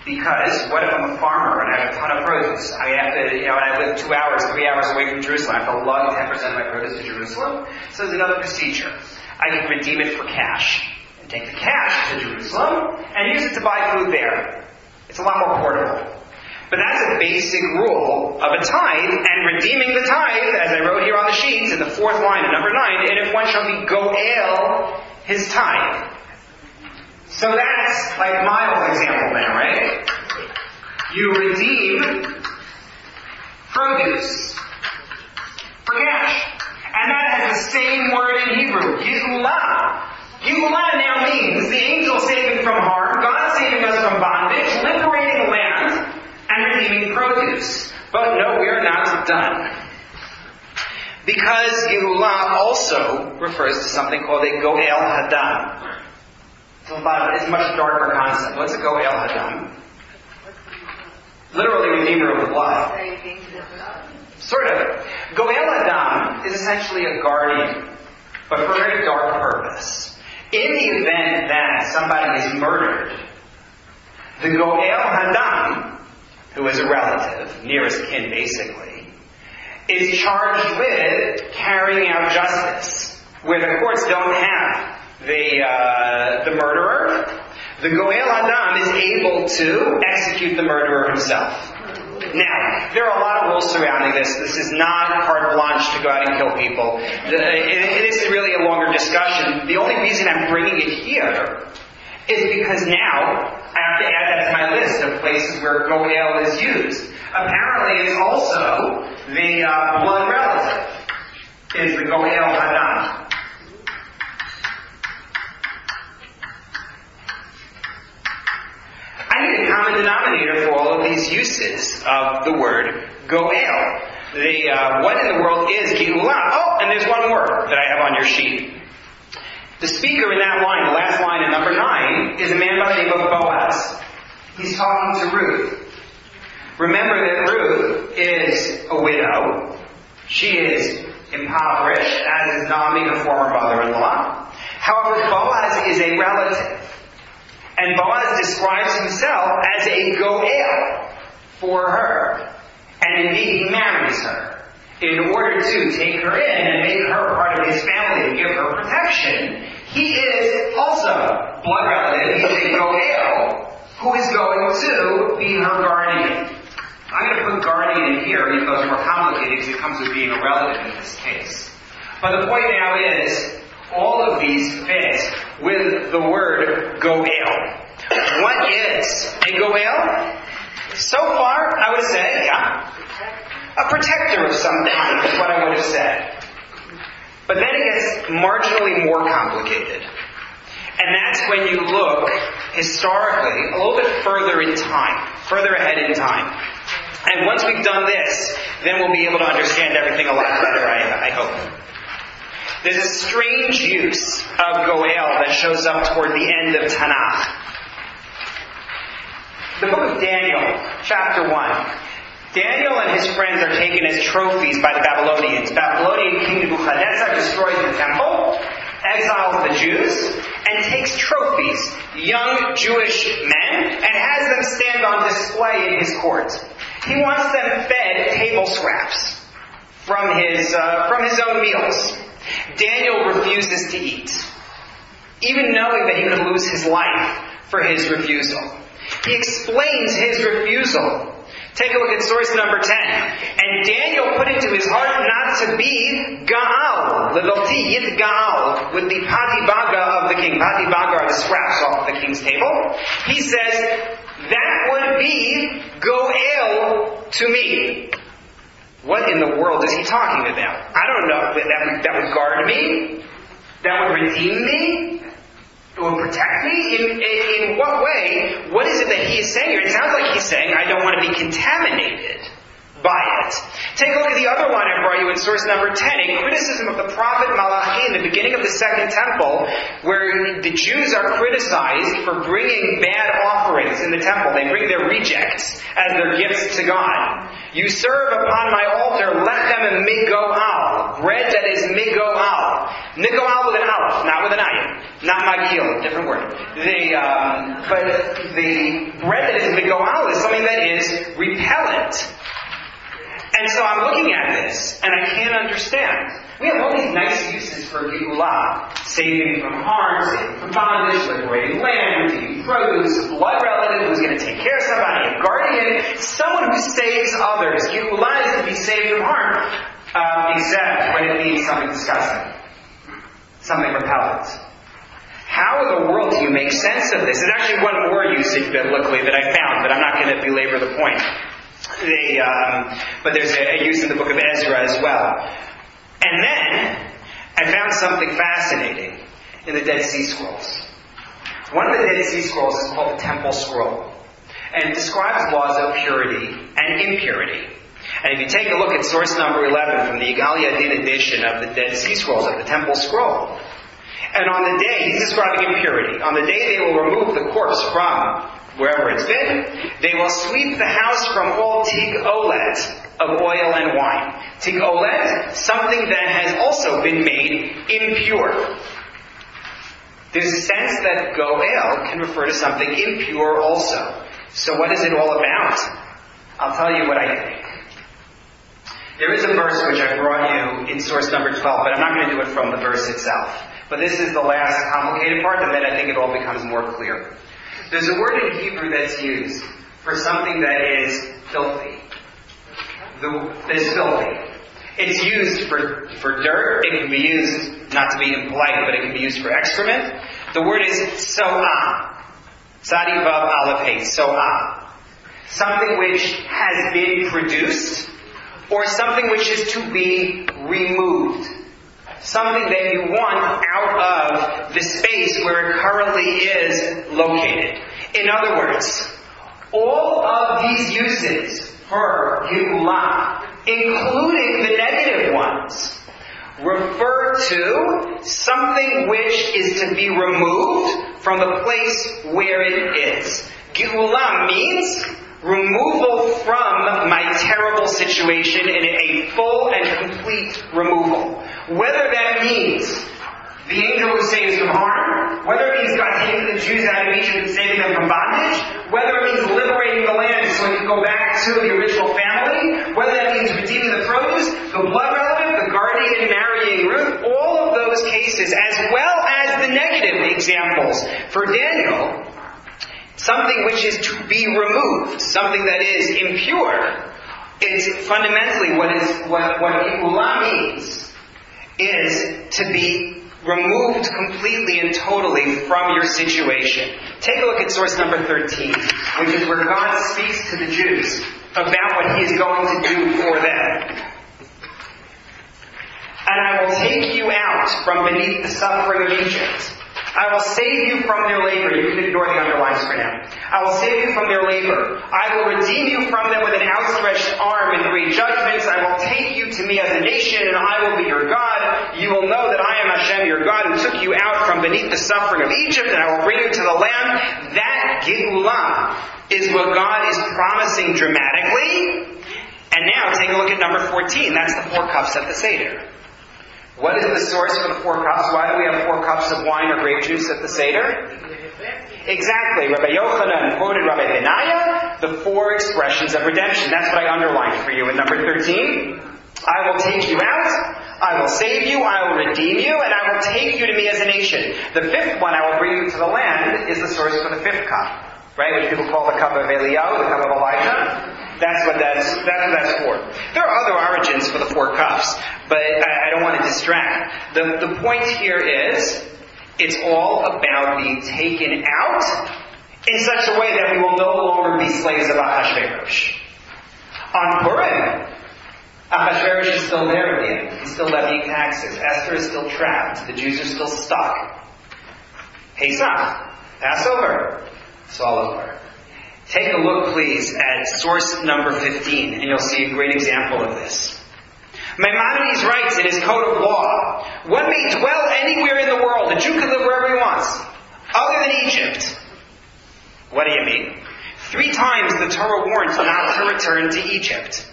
Because what if I'm a farmer and I have a ton of produce? I have to, and I live 2 hours, 3 hours away from Jerusalem. I have to lug 10% of my produce to Jerusalem. So there's another procedure. I can redeem it for cash. And take the cash to Jerusalem and use it to buy food there. It's a lot more portable. But that's a basic rule of a tithe, and redeeming the tithe, as I wrote here on the sheets in the 4th line of number 9, and if one shall be Goel his tithe. So that's like Miles' example then, right? You redeem produce for cash. And that has the same word in Hebrew, Geulah. Geulah now means the angel saving from harm, God saving us from bondage, liberating land, and redeeming produce. But no, we are not done. Because Geulah also refers to something called a Goel Hadam. It's a much darker concept. What's a Goel Hadam? Literally redeemer of the blood. Sort of. Goel Hadam is essentially a guardian, but for a very dark purpose. In the event that somebody is murdered, the Goel Hadam, who is a relative, nearest kin basically, is charged with carrying out justice, where the courts don't have the murderer. The Goel Hadam is able to execute the murderer himself. Now, there are a lot of rules surrounding this. This is not carte blanche to go out and kill people. It is really a longer discussion. The only reason I'm bringing it here is because now I have to add that to my list of places where Goel is used. Apparently, it's also the blood relative is the Goel Hadam. I need a common denominator for all of these uses of the word Goel. What in the world is Geulah? Oh, and there's one word that I have on your sheet. The speaker in that line, the last line in number 9, is a man by the name of Boaz. He's talking to Ruth. Remember that Ruth is a widow. She is impoverished, as is Naomi, her former mother-in-law. However, Boaz is a relative. And Boaz describes himself as a Goel for her. And indeed, he marries her in order to take her in and make her part of his family and give her protection. He is also blood relative. He's a Goel who is going to be her guardian. I'm going to put guardian in here even though it's more complicated because it comes with being a relative in this case. But the point now is, all of these fit with the word Goel. What is a Goel? So far, I would say, a protector of some kind is what I would have said. But then it gets marginally more complicated. And that's when you look historically a little bit further in time, further ahead in time. And once we've done this, then we'll be able to understand everything a lot better, I hope. There's a strange use of Goel that shows up toward the end of Tanakh. The book of Daniel, chapter 1. Daniel and his friends are taken as trophies by the Babylonians. Babylonian King Nebuchadnezzar destroys the temple, exiles the Jews, and takes trophies, young Jewish men, and has them stand on display in his court. He wants them fed table scraps from his own meals. Daniel refuses to eat. even knowing that he could lose his life for his refusal. He explains his refusal. Take a look at source number 10. And Daniel put into his heart not to be Gaal, Lidolti Yit Gaal, with the Pati Baga of the king. Pati Baga are the scraps off the king's table. He says, that would be Goel to me. What in the world is he talking about? I don't know. That would guard me? That would redeem me? It would protect me? In what way? What is it that he is saying here? It sounds like he's saying, I don't want to be contaminated by it. Take a look at the other line I brought you in source number 10, a criticism of the prophet Malachi in the beginning of the Second Temple, where the Jews are criticized for bringing bad offerings in the temple. They bring their rejects as their gifts to God. You serve upon my altar lechem migoal, bread that is migoal. Migoal with an aleph, not with an ayin. Not magil, different word. But the bread that is migoal is something that is repellent. And so I'm looking at this, and I can't understand. We have all these nice uses for Geulah. Saving from harm, saving from bondage, liberating land, giving produce, a blood relative who's going to take care of somebody, a guardian, someone who saves others. Geulah is to be saved from harm, except when it means something disgusting, something repellent. How in the world do you make sense of this? There's actually one more usage biblically that I found, but I'm not going to belabor the point. But there's a use in the book of Ezra as well. And then, I found something fascinating in the Dead Sea Scrolls. One of the Dead Sea Scrolls is called the Temple Scroll. And it describes laws of purity and impurity. And if you take a look at source number 11 from the Yigal Yadin edition of the Dead Sea Scrolls, of the Temple Scroll, and on the day, he's describing impurity. On the day they will remove the corpse from wherever it's been, they will sweep the house from all tig-olet of oil and wine. Tig-olet, something that has also been made impure. There's a sense that goel can refer to something impure also. So what is it all about? I'll tell you what I think. There is a verse which I brought you in source number 12, but I'm not going to do it from the verse itself. But this is the last complicated part, and then I think it all becomes more clear. There's a word in Hebrew that's used for something that is filthy. That is filthy. It's used for dirt. It can be used, not to be impolite, but it can be used for excrement. The word is so'ah. Sadi vav aleph hey, so'ah. Something which has been produced, or something which is to be removed. Something that you want out of the space where it currently is located. In other words, all of these uses for Geulah, including the negative ones, refer to something which is to be removed from the place where it is. Geulah means removal from my terrible situation in a full and complete removal. Whether that means the angel who saves from harm, whether it means God taking the Jews out of Egypt and saving them from bondage, whether it means liberating the land so it can go back to the original family, whether that means redeeming the produce, the blood relative, the guardian marrying Ruth, all of those cases, as well as the negative examples for Daniel, something which is to be removed, something that is impure, is fundamentally what Geulah means, is to be removed completely and totally from your situation. Take a look at source number 13, which is where God speaks to the Jews about what He is going to do for them. And I will take you out from beneath the suffering of Egypt. I will save you from their labor. You can ignore the underlines for now. I will save you from their labor. I will redeem you from them with an outstretched arm and great judgments. I will take you to me as a nation, and I will be your God. You will know that I am Hashem, your God, who took you out from beneath the suffering of Egypt, and I will bring you to the land. That Geulah is what God is promising dramatically. And now take a look at number 14. That's the 4 cups at the Seder. What is the source for the 4 cups? Why do we have 4 cups of wine or grape juice at the Seder? Exactly. Rabbi Yochanan quoted Rabbi Benaiah, the 4 expressions of redemption. That's what I underlined for you in number 13. I will take you out. I will will save you, I will redeem you, and I will take you to me as a nation. The fifth one, I will bring you to the land, is the source for the fifth cup. Right? Which people call the cup of Eliyahu, the cup of Elijah. That's what that's for. There are other origins for the 4 cups, but I don't want to distract. The point here is, it's all about being taken out in such a way that we will no longer be slaves of Ahasuerus. On Purim, Ahasuerus is still there at the end. He's still levying taxes. Esther is still trapped. The Jews are still stuck. Pesach, Passover, it's all over. Take a look, please, at source number 15, and you'll see a great example of this. Maimonides writes in his Code of Law, one may dwell anywhere in the world. A Jew can live wherever he wants, other than Egypt. What do you mean? 3 times the Torah warns not to return to Egypt.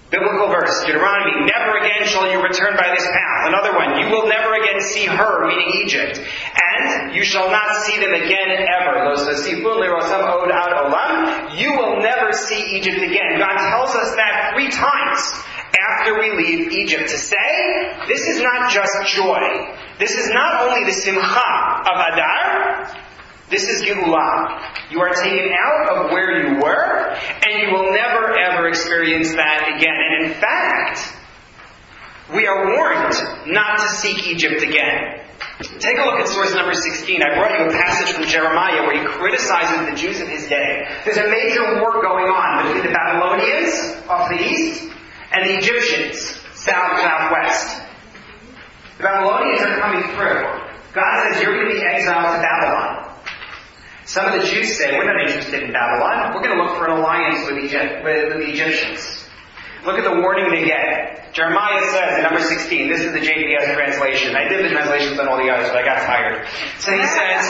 Biblical verse, Deuteronomy, never again shall you return by this path. Another one, you will never again see her, meaning Egypt. And you shall not see them again ever. You will never see Egypt again. God tells us that 3 times after we leave Egypt to say, this is not just joy. This is not only the Simchah of Adar, this is Geulah. You are taken out of where you were, and you will never ever experience that again. And in fact, we are warned not to seek Egypt again. Take a look at source number 16. I brought you a passage from Jeremiah where he criticizes the Jews of his day. There's a major war going on between the Babylonians off the east and the Egyptians southwest. The Babylonians are coming through. God says, you're going to be exiled to Babylon. Some of the Jews say, we're not interested in Babylon. We're going to look for an alliance with the Egyptians. Look at the warning they get. Jeremiah says in number 16, this is the JPS translation. I did the translations on all the others, but I got tired. So he says,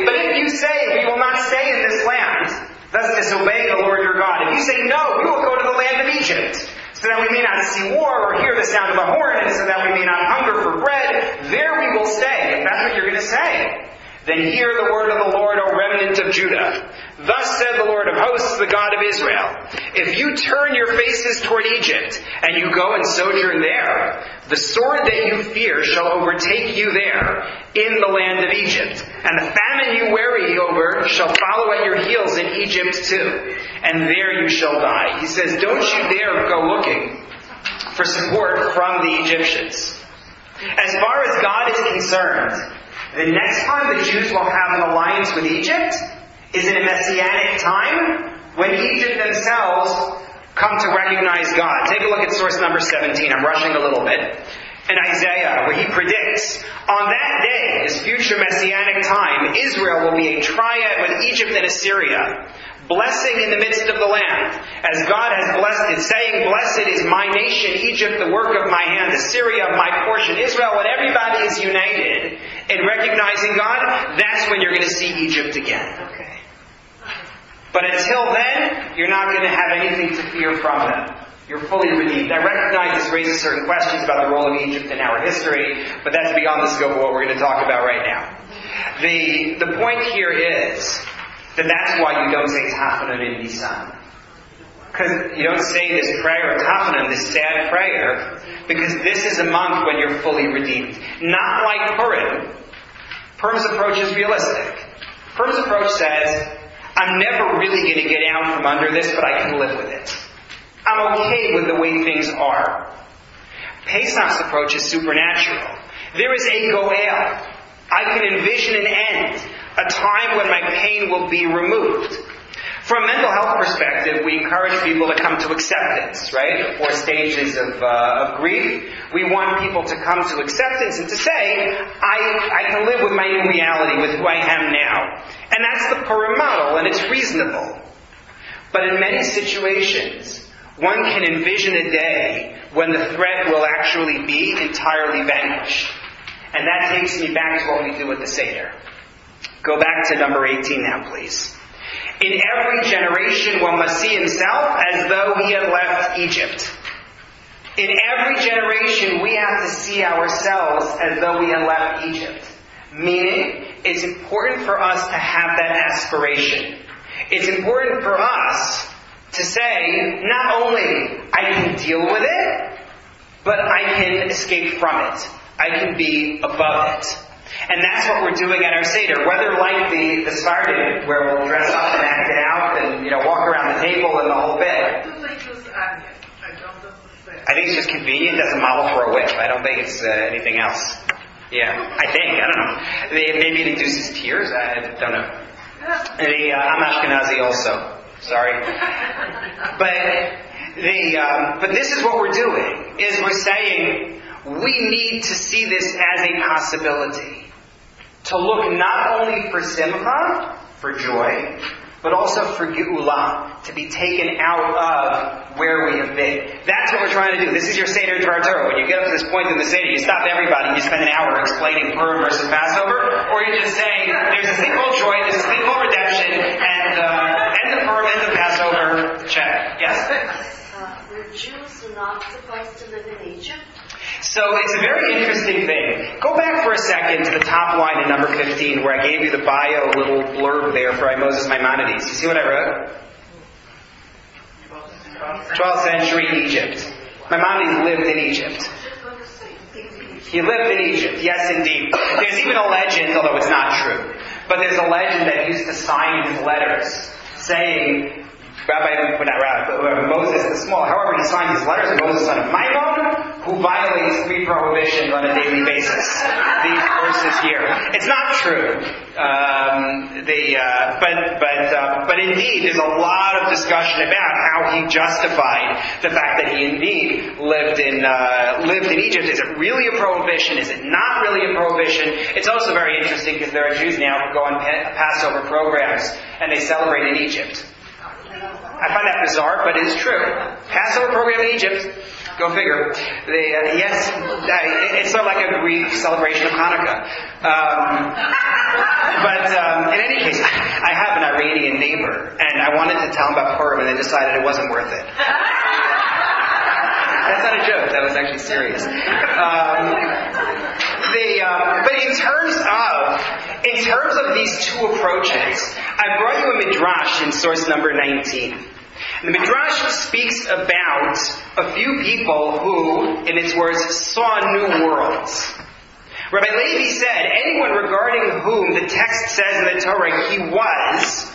but if you say, we will not stay in this land, thus disobey the Lord your God. If you say, no, we will go to the land of Egypt, so that we may not see war or hear the sound of a horn, and so that we may not hunger for bread, there we will stay. If that's what you're going to say, then hear the word of the Lord, O remnant of Judah. Thus said the Lord of hosts, the God of Israel, if you turn your faces toward Egypt, and you go and sojourn there, the sword that you fear shall overtake you there, in the land of Egypt. And the famine you worry over shall follow at your heels in Egypt too. And there you shall die. He says, don't you dare go looking for support from the Egyptians. As far as God is concerned, the next time the Jews will have an alliance with Egypt is in a messianic time when Egypt themselves come to recognize God. Take a look at source number 17. I'm rushing a little bit. In Isaiah, where he predicts, on that day, this future messianic time, Israel will be a triad with Egypt and Assyria, blessing in the midst of the land, as God has blessed it, saying, blessed is my nation, Egypt, the work of my hand, Assyria, my portion, Israel. When everybody is united in recognizing God, that's when you're going to see Egypt again. Okay. But until then, you're not going to have anything to fear from them. You're fully redeemed. I recognize this raises certain questions about the role of Egypt in our history, but that's beyond the scope of what we're going to talk about right now. The point here is that that's why you don't say Tachanun in Nisan. Because you don't say this prayer of Tachanun, this sad prayer, because this is a month when you're fully redeemed. Not like Purim. Purim's approach is realistic. Purim's approach says, I'm never really going to get out from under this, but I can live with it. I'm okay with the way things are. Pesach's approach is supernatural. There is a Geulah. I can envision an end, a time when my pain will be removed. From a mental health perspective, we encourage people to come to acceptance, right? The 4 stages of grief. We want people to come to acceptance and to say, I can live with my new reality, with who I am now. And that's the Purim model, and it's reasonable. But in many situations, one can envision a day when the threat will actually be entirely vanquished. And that takes me back to what we do with the Seder. Go back to number 18 now, please. In every generation, one must see himself as though he had left Egypt. In every generation, we have to see ourselves as though we had left Egypt. Meaning, it's important for us to have that aspiration. It's important for us to say, not only I can deal with it, but I can escape from it. I can be above it. And that's what we're doing at our Seder. Whether like the Sephardim, where we'll dress up and act it out and, walk around the table and the whole bit. I think it's just convenient as a model for a whip. I don't think it's anything else. Yeah, I don't know. Maybe it induces tears. I don't know. I'm Ashkenazi also. Sorry. But this is what we're doing, is we're saying we need to see this as a possibility. To look not only for Simchah, for joy, but also for Geulah, to be taken out of where we have been. That's what we're trying to do. This is your Seder Torah. When you get up to this point in the Seder, you stop everybody and you spend an hour explaining Purim versus Passover, or you're just saying, there's this thing called joy, there's this thing called redemption, and end of Purim, end of Passover, check. Yes? Were Jews not supposed to live in Egypt? So it's a very interesting thing. Go back for a second to the top line in number 15 where I gave you the bio little blurb there for Moses Maimonides. You see what I wrote? 12th century Egypt. Maimonides lived in Egypt. He lived in Egypt, yes indeed. There's even a legend, although it's not true, but there's a legend that used to sign his letters saying, Moses the Small, however he signed his letters, Moses son of Maimon, who violates 3 prohibitions on a daily basis. These verses here. It's not true. But indeed, there's a lot of discussion about how he justified the fact that he indeed lived in Egypt. Is it really a prohibition? Is it not really a prohibition? It's also very interesting because there are Jews now who go on Passover programs and they celebrate in Egypt. I find that bizarre, but it is true. Passover program in Egypt. Go figure. It's sort of like a Greek celebration of Hanukkah. But in any case, I have an Iranian neighbor, and I wanted to tell him about Purim, and they decided it wasn't worth it. That's not a joke. That was actually serious. But in terms of these two approaches, I brought you a midrash in source number 19. The midrash speaks about a few people who, in its words, saw new worlds. Rabbi Levi said, anyone regarding whom the text says in the Torah he was,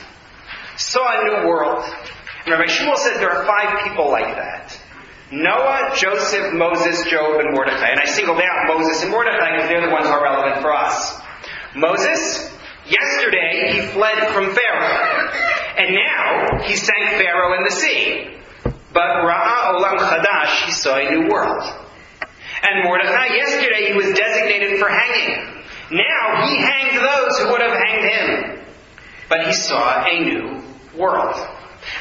saw a new world. And Rabbi Shmuel says there are 5 people like that. Noah, Joseph, Moses, Job, and Mordechai. And I singled out Moses and Mordechai because they're the ones who are relevant for us. Moses, yesterday he fled from Pharaoh. And now he sank Pharaoh in the sea. But Ra'a Olam Chadash, he saw a new world. And Mordechai, yesterday he was designated for hanging. Now he hanged those who would have hanged him. But he saw a new world.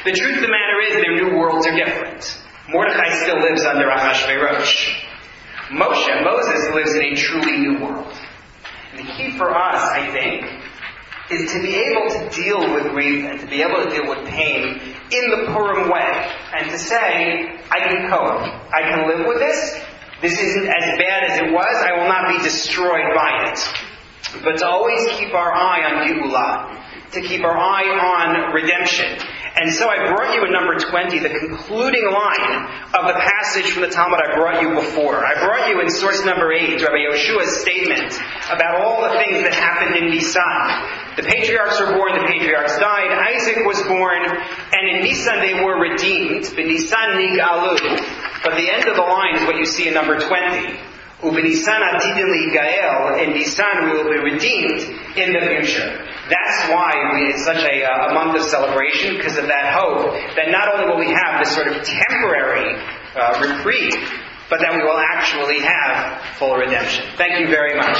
The truth of the matter is their new worlds are different. Mordechai still lives under Ahasuerus. Moses lives in a truly new world. And the key for us, I think, is to be able to deal with grief and to be able to deal with pain in the Purim way. And to say, I can cope. I can live with this. This isn't as bad as it was. I will not be destroyed by it. But to always keep our eye on Geulah. To keep our eye on redemption. And so I brought you in number 20, the concluding line of the passage from the Talmud I brought you before. I brought you in source number 8, Rabbi Yeshua's statement about all the things that happened in Nisan. The patriarchs were born, the patriarchs died, Isaac was born, and in Nisan they were redeemed. B'Nisan nig'alu. But the end of the line is what you see in number 20. U'b'Nisan atidin li'gael. In Nisan we will be redeemed in the future. That's why it's such a month of celebration, because of that hope that not only will we have this sort of temporary reprieve, but that we will actually have full redemption. Thank you very much.